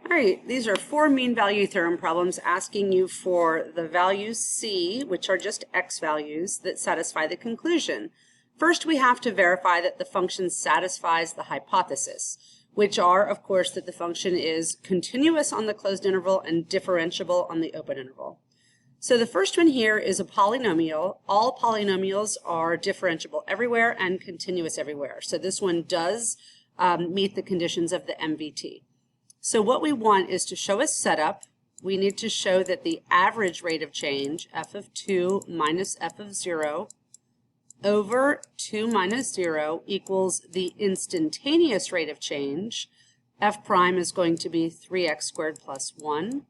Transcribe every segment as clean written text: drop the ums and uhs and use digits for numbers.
All right, these are 4 mean value theorem problems asking you for the values C, which are just x values, that satisfy the conclusion. First, we have to verify that the function satisfies the hypothesis, which are, of course, that the function is continuous on the closed interval and differentiable on the open interval. So the first one here is a polynomial. All polynomials are differentiable everywhere and continuous everywhere. So this one does meet the conditions of the MVT. So what we want is to show a setup. We need to show that the average rate of change, f of 2 minus f of 0, over 2 minus 0 equals the instantaneous rate of change. F prime is going to be 3x squared plus 1,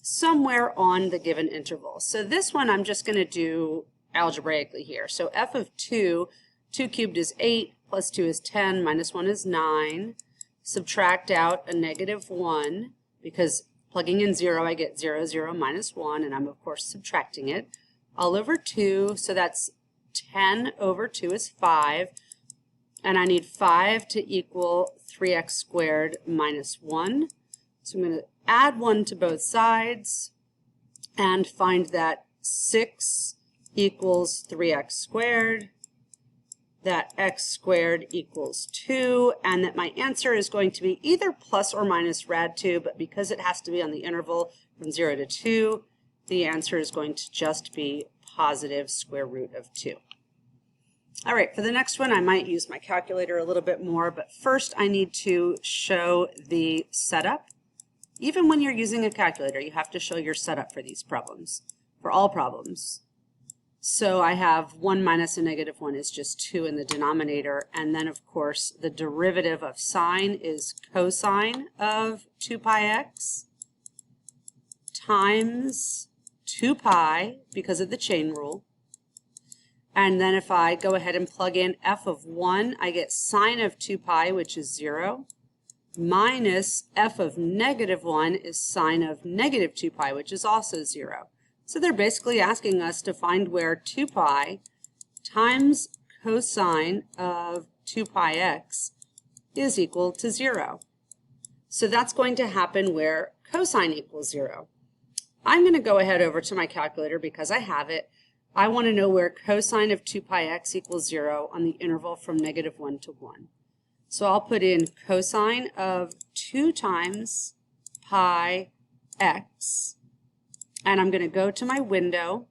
somewhere on the given interval. So this one I'm just going to do algebraically here. So f of 2 cubed is 8, plus 2 is 10, minus 1 is 9. Subtract out a negative 1, because plugging in 0 I get 0, 0, minus 1, and I'm of course subtracting it. All over 2, so that's 10 over 2 is 5, and I need 5 to equal 3x squared minus 1. So I'm going to add 1 to both sides and find that 6 equals 3x squared, that x squared equals 2, and that my answer is going to be either plus or minus rad 2, but because it has to be on the interval from 0 to 2, the answer is going to just be positive square root of 2. All right, for the next one, I might use my calculator a little bit more, but first I need to show the setup. Even when you're using a calculator, you have to show your setup for these problems, for all problems. So I have 1 minus a negative 1 is just 2 in the denominator, and then of course the derivative of sine is cosine of 2 pi x times 2 pi because of the chain rule. And then if I go ahead and plug in f of 1, I get sine of 2 pi, which is 0, minus f of negative 1 is sine of negative 2 pi, which is also 0. So they're basically asking us to find where 2 pi times cosine of 2 pi x is equal to 0. So that's going to happen where cosine equals 0. I'm going to go ahead over to my calculator because I have it. I want to know where cosine of 2 pi x equals 0 on the interval from negative 1 to 1. So I'll put in cosine of 2 times pi x. And I'm going to go to my window,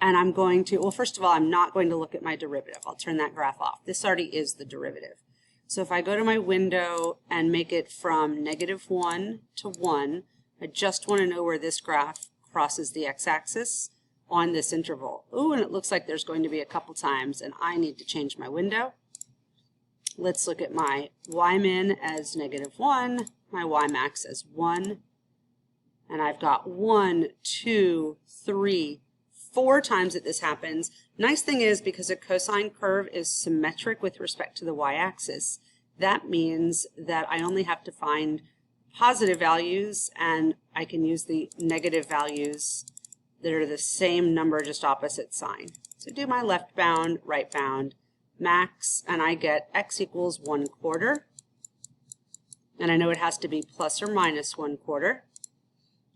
and I'm going to, well, first of all, I'm not going to look at my derivative. I'll turn that graph off. This already is the derivative. So if I go to my window and make it from negative 1 to 1, I just want to know where this graph crosses the x-axis on this interval. Ooh, and it looks like there's going to be a couple times, and I need to change my window. Let's look at my y-min as negative 1, my y-max as 1. And I've got 1, 2, 3, 4 times that this happens. Nice thing is, because a cosine curve is symmetric with respect to the y-axis, that means that I only have to find positive values, and I can use the negative values that are the same number, just opposite sign. So do my left bound, right bound, max, and I get x equals 1/4. And I know it has to be plus or minus 1/4.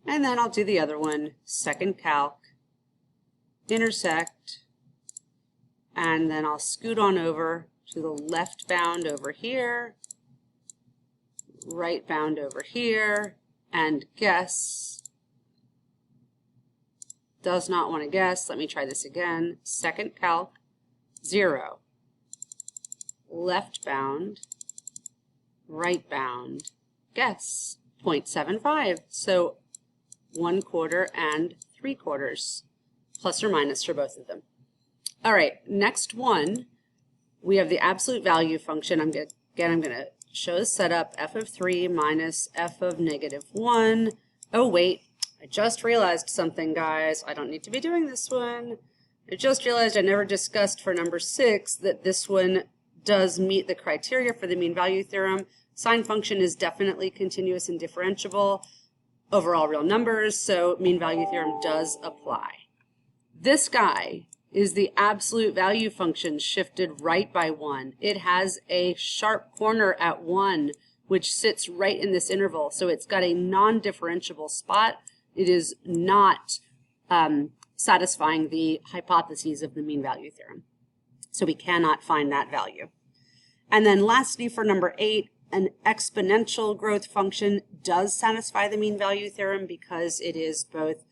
And then I'll do the other one, second calc, intersect, and then I'll scoot on over to the left bound over here, right bound over here, and guess. Does not want to guess. Let me try this again. Second calc, 0. Left bound, right bound, guess, 0.75. So 1/4 and 3/4, plus or minus for both of them. All right, next one, we have the absolute value function. I'm going to show the setup, f of 3 minus f of negative 1. Oh, wait, I just realized something, guys. I don't need to be doing this one. I just realized I never discussed for number 6 that this one does meet the criteria for the mean value theorem. Sine function is definitely continuous and differentiable over all real numbers, so mean value theorem does apply. This guy is the absolute value function shifted right by 1. It has a sharp corner at 1, which sits right in this interval. So it's got a non-differentiable spot. It is not satisfying the hypotheses of the mean value theorem. So we cannot find that value. And then lastly, for number 8, an exponential growth function does satisfy the mean value theorem because it is both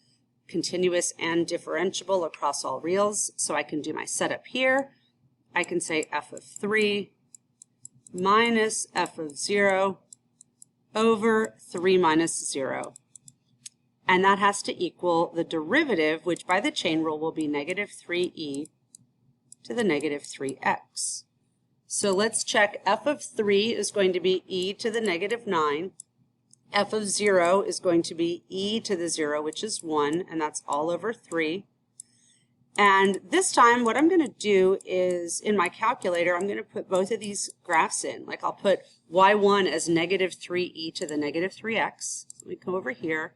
continuous and differentiable across all reals. So I can do my setup here. I can say f of 3 minus f of 0 over 3 minus 0. And that has to equal the derivative, which by the chain rule will be negative 3e to the negative 3x. So let's check. F of 3 is going to be e to the negative 9. F of 0 is going to be e to the 0, which is 1, and that's all over 3. And this time what I'm going to do is, in my calculator, I'm going to put both of these graphs in. Like I'll put y1 as negative 3e to the negative 3x. Let me come over here,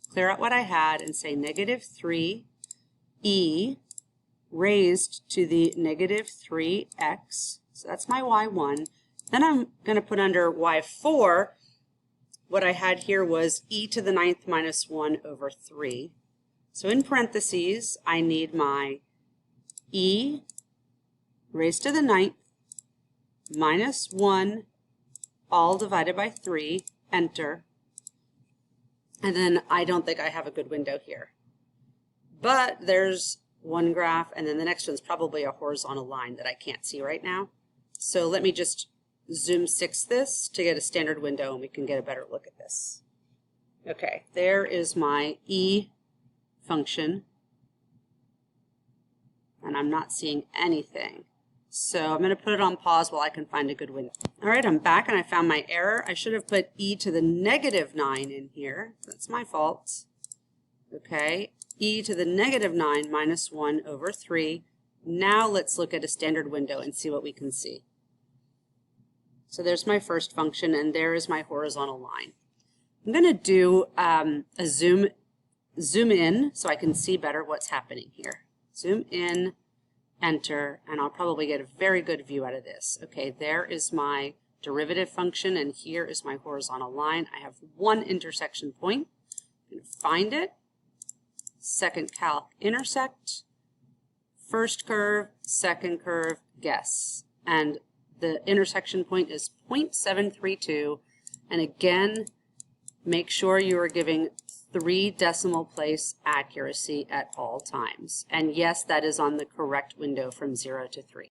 clear out what I had, and say negative 3e raised to the negative 3x. So that's my y1. Then I'm going to put under y4, what I had here was e to the 9th minus 1 over 3. So in parentheses, I need my e raised to the 9th minus 1 all divided by 3, enter. And then I don't think I have a good window here. But there's one graph, and then the next one's probably a horizontal line that I can't see right now. So let me just zoom 6 this to get a standard window and we can get a better look at this. Okay, there is my e function, and I'm not seeing anything. So I'm going to put it on pause while I can find a good window. All right, I'm back and I found my error. I should have put e to the negative 9 in here. That's my fault. Okay, e to the negative 9 minus 1 over 3. Now let's look at a standard window and see what we can see. So there's my first function, and there is my horizontal line. I'm going to do a zoom in so I can see better what's happening here. Zoom in, enter, and I'll probably get a very good view out of this. Okay, there is my derivative function, and here is my horizontal line. I have one intersection point. I'm going to find it. Second calc, intersect. First curve, second curve, guess. And the intersection point is 0.732. And again, make sure you are giving 3 decimal place accuracy at all times. And yes, that is on the correct window from 0 to 3.